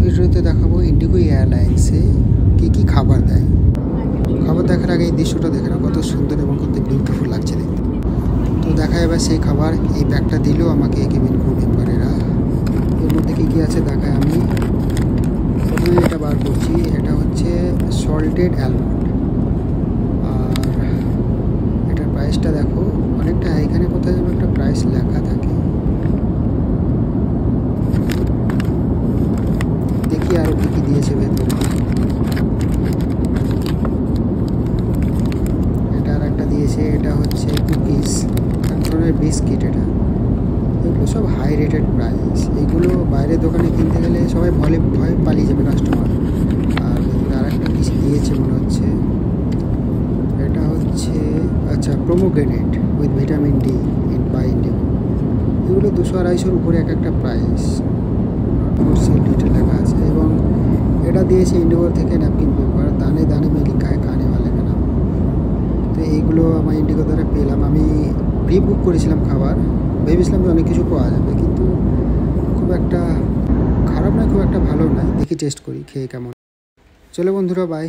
ভিডিওতে দেখাবো ইন্ডিগো এয়ারলাইন্সে কী খাবার দেয়। খাবার দেখার আগে এই দৃশ্যটা দেখে না, কত সুন্দর এবং কত বিউটিফুল লাগছে দেখতে। তো দেখা এবার সেই খাবার, এই ব্যাগটা দিল আমাকে কেবিন ক্রু মেম্বারেরা। এর মধ্যে কী আছে দেখায়। আমি প্রথমে এটা বার করছি, এটা হচ্ছে সল্টেড অ্যালমন্ড। আর এটার প্রাইসটা দেখো অনেকটা, এখানে কোথায় যেন একটা প্রাইস লেখা থাকে। দেখি আরও কী দিয়েছে ভেতরে। এটা আর একটা দিয়েছে, এটা হচ্ছে কুকিজ, এক ধরনের বিস্কিট। এগুলো সব হাই রেটেড প্রাইস। এগুলো বাইরের দোকানে কিনতে গেলে সবাই ভয়ে পালিয়ে যাবে কাস্টমার। আর ভেতরে আর একটা কিছু দিয়েছে মনে হচ্ছে, এটা হচ্ছে আচ্ছা pomegranate with vitamin D by Indigo. এগুলো 200-250 উপরে এক একটা প্রাইস, সেল ডিটেল লেখা আছে। এবং এটা দিয়েছে ইন্ডিগো থেকে ন্যাপকিন পেপার, দানে দানে মে লিখা है खाने वाले का नाम। তো এইগুলো আমার ইন্ডিগো দ্বারা পেলাম। আমি প্রি বুক করেছিলাম খাবার, ভেবেছিলাম যে অনেক কিছু পাওয়া যাবে, কিন্তু খুব একটা খারাপ নয়, খুব একটা ভালো নয়। দেখি টেস্ট করি খেয়ে কেমন। চলো বন্ধুরা, বাই।